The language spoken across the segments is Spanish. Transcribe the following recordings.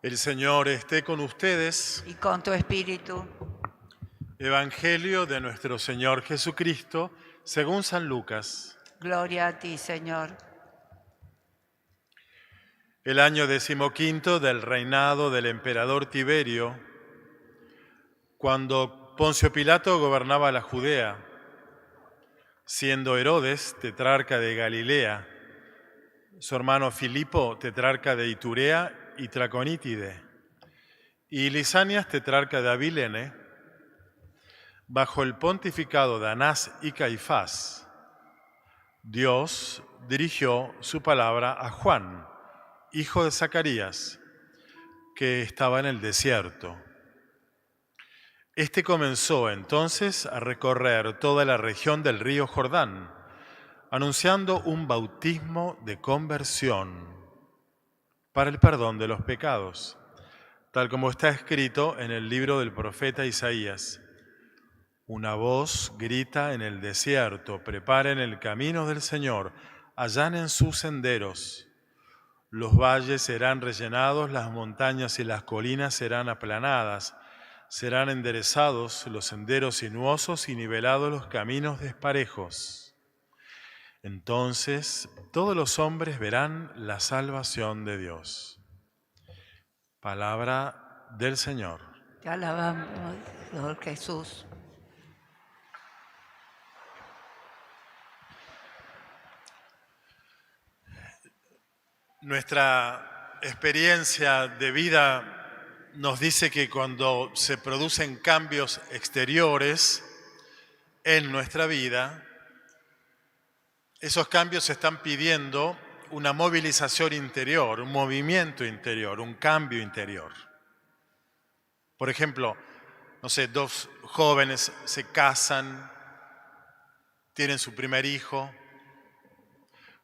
El Señor esté con ustedes. Y con tu espíritu. Evangelio de nuestro Señor Jesucristo, según San Lucas. Gloria a ti, Señor. El año 15 del reinado del emperador Tiberio, cuando Poncio Pilato gobernaba la Judea, siendo Herodes tetrarca de Galilea, su hermano Filipo tetrarca de Iturea y Traconítide, y Lisanias tetrarca de Abilene, bajo el pontificado de Anás y Caifás, Dios dirigió su palabra a Juan, hijo de Zacarías, que estaba en el desierto. Este comenzó entonces a recorrer toda la región del río Jordán, anunciando un bautismo de conversión para el perdón de los pecados, tal como está escrito en el libro del profeta Isaías. Una voz grita en el desierto: preparen el camino del Señor, allanen sus senderos. Los valles serán rellenados, las montañas y las colinas serán aplanadas, serán enderezados los senderos sinuosos y nivelados los caminos desparejos. Entonces todos los hombres verán la salvación de Dios. Palabra del Señor. Te alabamos, Señor Jesús. Nuestra experiencia de vida nos dice que cuando se producen cambios exteriores en nuestra vida, esos cambios están pidiendo una movilización interior, un movimiento interior, un cambio interior. Por ejemplo, no sé, dos jóvenes se casan, tienen su primer hijo,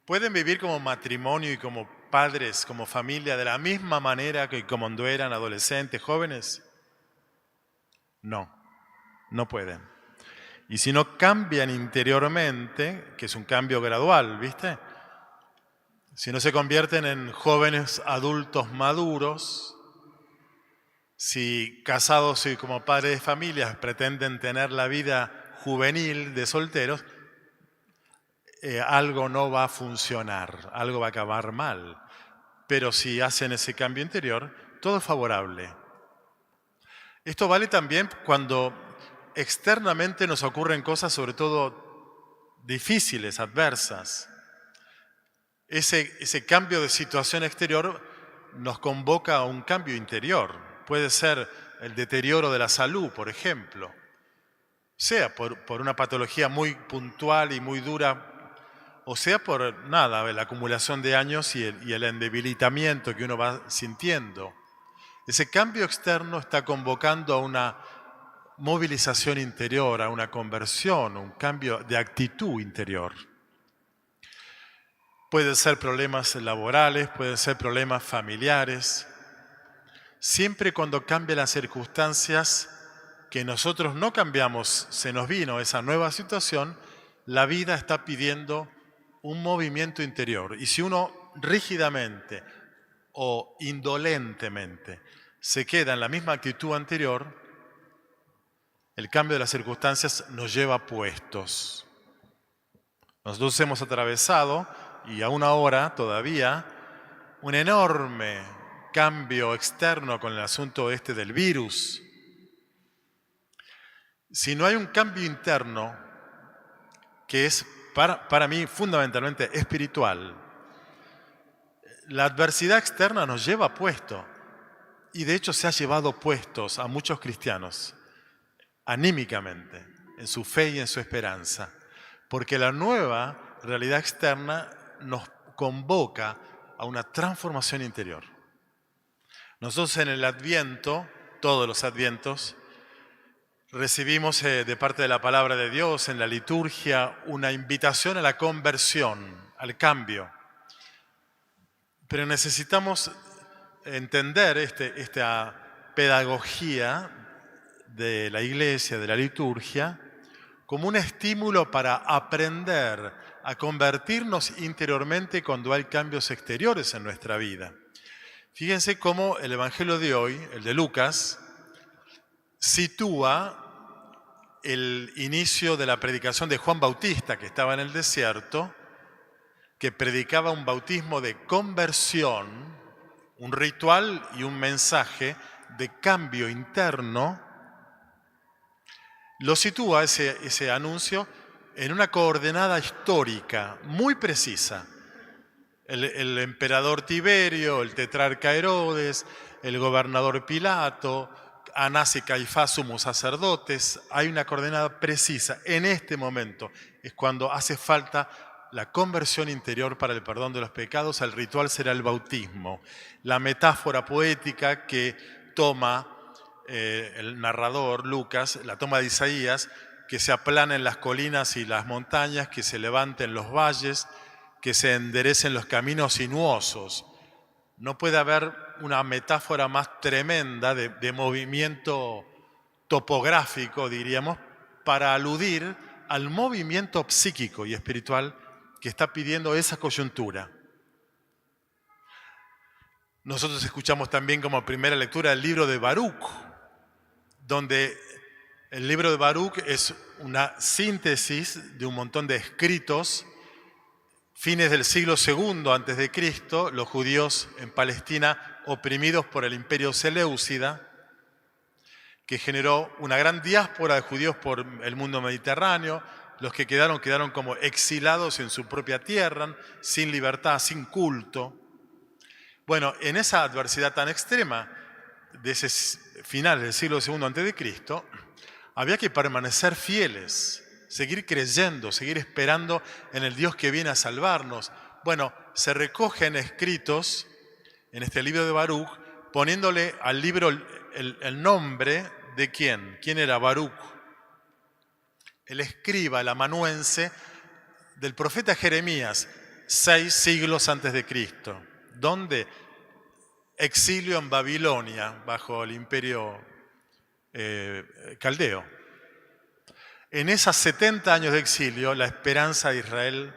pueden vivir como matrimonio y como padres, como familia, de la misma manera que cuando eran adolescentes, jóvenes. No, no pueden. Y si no cambian interiormente, que es un cambio gradual, ¿viste? Si no se convierten en jóvenes adultos maduros, si casados y como padres de familias pretenden tener la vida juvenil de solteros, algo no va a funcionar, algo va a acabar mal. Pero si hacen ese cambio interior, todo es favorable. Esto vale también cuando externamente nos ocurren cosas, sobre todo difíciles, adversas. Ese cambio de situación exterior nos convoca a un cambio interior. Puede ser el deterioro de la salud, por ejemplo, sea por una patología muy puntual y muy dura, o sea por nada, la acumulación de años y el endebilitamiento que uno va sintiendo. Ese cambio externo está convocando a una movilización interior, a una conversión, un cambio de actitud interior. Pueden ser problemas laborales, pueden ser problemas familiares. Siempre cuando cambian las circunstancias que nosotros no cambiamos, se nos vino esa nueva situación, la vida está pidiendo un movimiento interior. Y si uno rígidamente o indolentemente se queda en la misma actitud anterior, el cambio de las circunstancias nos lleva puestos. Nosotros hemos atravesado, y aún ahora todavía, un enorme cambio externo con el asunto del virus. Si no hay un cambio interno, que es para mí fundamentalmente espiritual, la adversidad externa nos lleva puesto, y de hecho se ha llevado puestos a muchos cristianos, anímicamente, en su fe y en su esperanza, porque la nueva realidad externa nos convoca a una transformación interior. Nosotros en el Adviento, todos los Advientos, recibimos de parte de la palabra de Dios en la liturgia una invitación a la conversión, al cambio. Pero necesitamos entender esta pedagogía de la iglesia, de la liturgia, como un estímulo para aprender a convertirnos interiormente cuando hay cambios exteriores en nuestra vida. Fíjense cómo el Evangelio de hoy, el de Lucas, sitúa el inicio de la predicación de Juan Bautista, que estaba en el desierto, que predicaba un bautismo de conversión, un ritual y un mensaje de cambio interno. Lo sitúa ese anuncio en una coordenada histórica muy precisa. El emperador Tiberio, el tetrarca Herodes, el gobernador Pilato, Anás y Caifás, sumos sacerdotes. Hay una coordenada precisa. En este momento es cuando hace falta la conversión interior para el perdón de los pecados. El ritual será el bautismo. La metáfora poética que toma el narrador Lucas, la toma de Isaías, que se aplanen las colinas y las montañas, que se levanten los valles, que se enderecen los caminos sinuosos. No puede haber una metáfora más tremenda de movimiento topográfico, diríamos, para aludir al movimiento psíquico y espiritual que está pidiendo esa coyuntura. Nosotros escuchamos también como primera lectura el libro de Baruch, donde el libro de Baruch es una síntesis de un montón de escritos. Fines del siglo II antes de Cristo, los judíos en Palestina oprimidos por el imperio seleucida, que generó una gran diáspora de judíos por el mundo mediterráneo. Los que quedaron como exilados en su propia tierra, sin libertad, sin culto. Bueno, en esa adversidad tan extrema de ese final del siglo II antes de Cristo, había que permanecer fieles, seguir creyendo, seguir esperando en el Dios que viene a salvarnos. Bueno, se recogen escritos en este libro de Baruch, poniéndole al libro el nombre de ¿quién? ¿Quién era Baruch? El escriba, el amanuense del profeta Jeremías, 6 siglos antes de Cristo. ¿Dónde? Exilio en Babilonia, bajo el imperio caldeo. En esos 70 años de exilio, la esperanza de Israel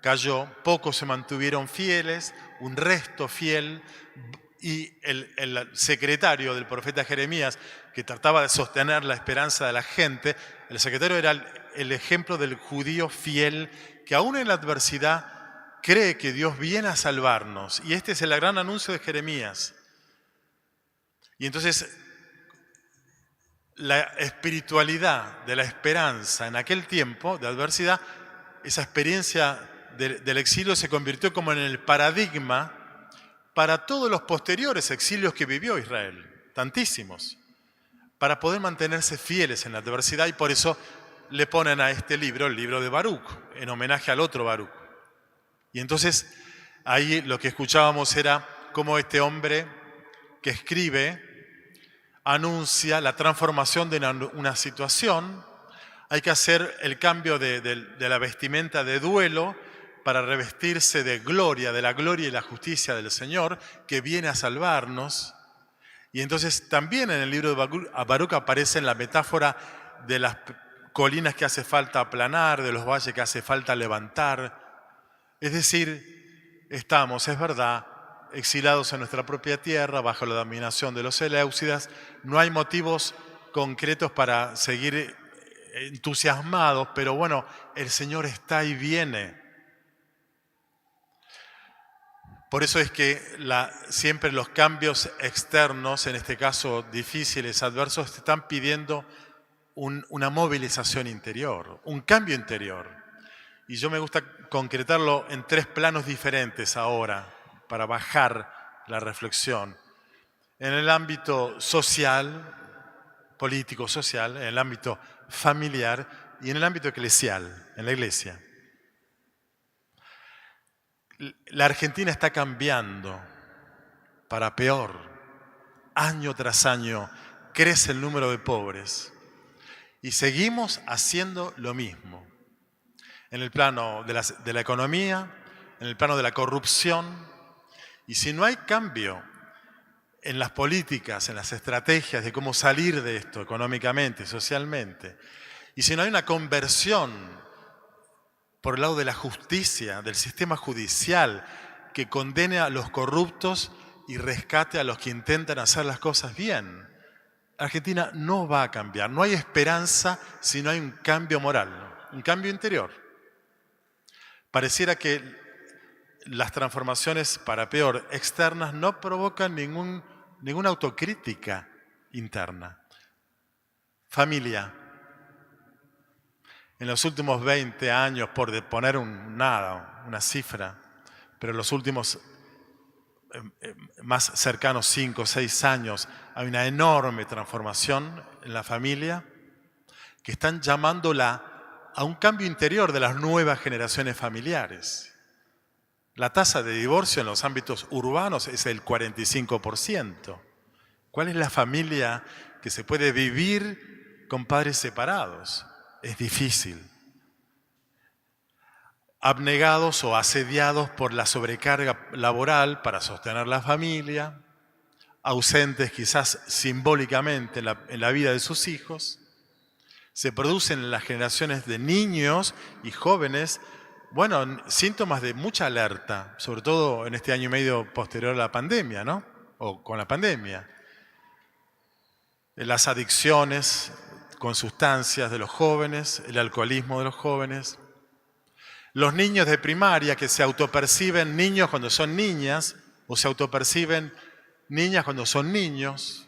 cayó, pocos se mantuvieron fieles, un resto fiel, y el secretario del profeta Jeremías, que trataba de sostener la esperanza de la gente, el secretario era el ejemplo del judío fiel, que aún en la adversidad cree que Dios viene a salvarnos. Y este es el gran anuncio de Jeremías. Y entonces, la espiritualidad de la esperanza en aquel tiempo de adversidad, esa experiencia del exilio se convirtió como en el paradigma para todos los posteriores exilios que vivió Israel, tantísimos, para poder mantenerse fieles en la adversidad, y por eso le ponen a este libro el libro de Baruch, en homenaje al otro Baruch. Y entonces ahí lo que escuchábamos era cómo este hombre que escribe anuncia la transformación de una situación. Hay que hacer el cambio de la vestimenta de duelo para revestirse de gloria, de la gloria y la justicia del Señor, que viene a salvarnos. Y entonces también en el libro de Baruch aparece la metáfora de las colinas que hace falta aplanar, de los valles que hace falta levantar. Es decir, estamos, es verdad, exilados en nuestra propia tierra, bajo la dominación de los seleucidas. No hay motivos concretos para seguir entusiasmados, pero bueno, el Señor está y viene. Por eso es que siempre los cambios externos, en este caso difíciles, adversos, te están pidiendo una movilización interior, un cambio interior. Y yo me gusta concretarlo en 3 planos diferentes ahora, para bajar la reflexión. En el ámbito social, político-social, en el ámbito familiar y en el ámbito eclesial, en la iglesia. La Argentina está cambiando para peor. Año tras año crece el número de pobres y seguimos haciendo lo mismo. En el plano de la economía, en el plano de la corrupción. Y si no hay cambio en las políticas, en las estrategias de cómo salir de esto económicamente, socialmente, y si no hay una conversión por el lado de la justicia, del sistema judicial, que condene a los corruptos y rescate a los que intentan hacer las cosas bien. Argentina no va a cambiar, no hay esperanza si no hay un cambio moral, un cambio interior. Pareciera que las transformaciones para peor externas no provocan ninguna autocrítica interna. Familia. En los últimos 20 años, por poner una cifra, pero en los últimos más cercanos 5 o 6 años, hay una enorme transformación en la familia que están llamándola a un cambio interior de las nuevas generaciones familiares. La tasa de divorcio en los ámbitos urbanos es el 45%. ¿Cuál es la familia que se puede vivir con padres separados? Es difícil. Abnegados o asediados por la sobrecarga laboral para sostener la familia, ausentes quizás simbólicamente en la vida de sus hijos, se producen en las generaciones de niños y jóvenes, síntomas de mucha alerta, sobre todo en este año y medio posterior a la pandemia, ¿no? O con la pandemia. Las adicciones con sustancias de los jóvenes, el alcoholismo de los jóvenes. Los niños de primaria que se autoperciben niños cuando son niñas o se autoperciben niñas cuando son niños.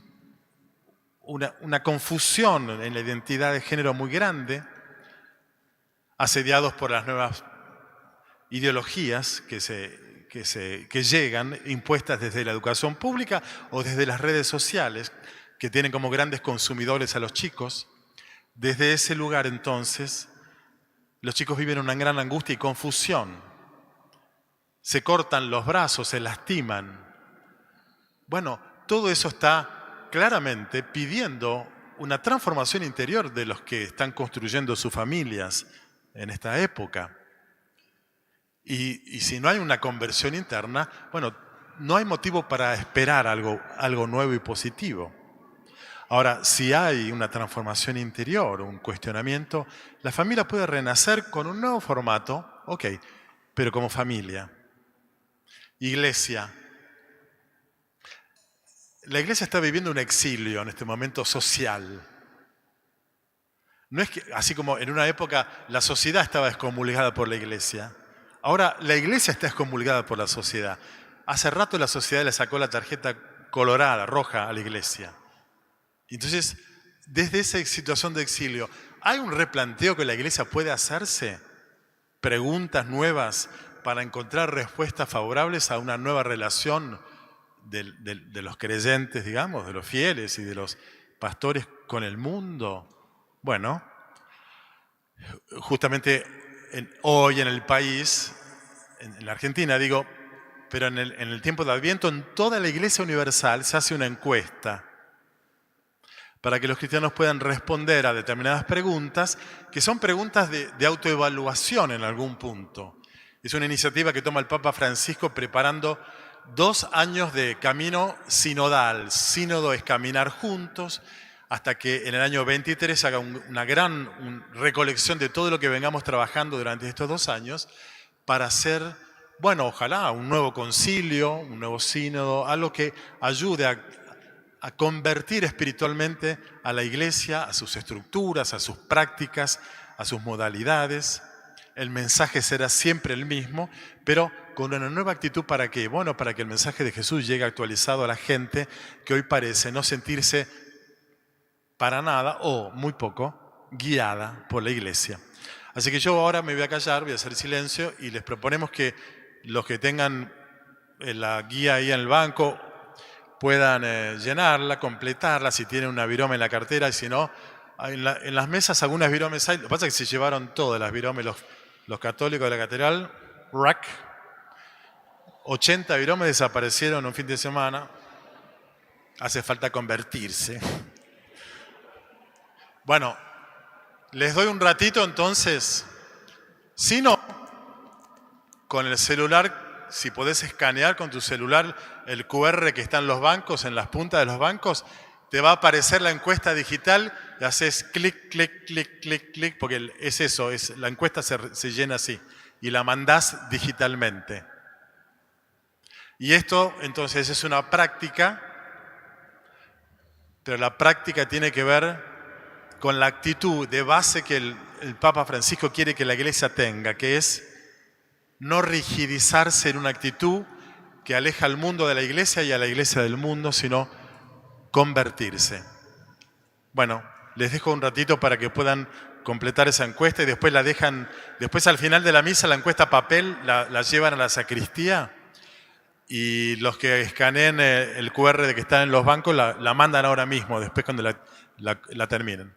Una confusión en la identidad de género muy grande, asediados por las nuevas ideologías que llegan, impuestas desde la educación pública o desde las redes sociales, que tienen como grandes consumidores a los chicos. Desde ese lugar, entonces, los chicos viven una gran angustia y confusión. Se cortan los brazos, se lastiman. Todo eso está claramente pidiendo una transformación interior de los que están construyendo sus familias en esta época. Y si no hay una conversión interna, no hay motivo para esperar algo nuevo y positivo. Ahora, si hay una transformación interior, un cuestionamiento, la familia puede renacer con un nuevo formato, pero como familia. Iglesia. La iglesia está viviendo un exilio en este momento social. No es que, así como en una época la sociedad estaba excomulgada por la iglesia, ahora la iglesia está excomulgada por la sociedad. Hace rato la sociedad le sacó la tarjeta colorada, roja a la iglesia. Entonces, desde esa situación de exilio, ¿hay un replanteo que la iglesia puede hacerse? Preguntas nuevas para encontrar respuestas favorables a una nueva relación de los creyentes, digamos, de los fieles y de los pastores con el mundo. Justamente hoy en el país, en la Argentina, pero en el tiempo de Adviento, en toda la Iglesia Universal se hace una encuesta para que los cristianos puedan responder a determinadas preguntas, que son preguntas de autoevaluación en algún punto. Es una iniciativa que toma el Papa Francisco preparando 2 años de camino sinodal. Sínodo es caminar juntos, hasta que en el año 23 haga una gran recolección de todo lo que vengamos trabajando durante estos 2 años, para hacer, ojalá un nuevo concilio, un nuevo sínodo, algo que ayude a convertir espiritualmente a la iglesia, a sus estructuras, a sus prácticas, a sus modalidades. El mensaje será siempre el mismo, pero con una nueva actitud. ¿Para qué? Para que el mensaje de Jesús llegue actualizado a la gente que hoy parece no sentirse para nada o muy poco guiada por la iglesia. Así que yo ahora me voy a callar, voy a hacer silencio y les proponemos que los que tengan la guía ahí en el banco puedan llenarla, completarla, si tienen una virome en la cartera, y si no, en las mesas algunas viromes hay. Lo que pasa es que se llevaron todas las viromes los católicos de la catedral, 80 viromes desaparecieron un fin de semana. Hace falta convertirse. Les doy un ratito entonces. Si no, con el celular, si podés escanear con tu celular el QR que está en los bancos, en las puntas de los bancos, te va a aparecer la encuesta digital y haces clic, clic, clic, clic, clic, porque es eso, la encuesta se llena así y la mandás digitalmente. Y esto entonces es una práctica, pero la práctica tiene que ver con la actitud de base que el Papa Francisco quiere que la Iglesia tenga, que es no rigidizarse en una actitud que aleja al mundo de la Iglesia y a la Iglesia del mundo, sino convertirse. Bueno, les dejo un ratito para que puedan completar esa encuesta y después la dejan, después al final de la misa la encuesta papel la llevan a la sacristía y los que escaneen el QR de que está en los bancos la mandan ahora mismo, después cuando la terminen.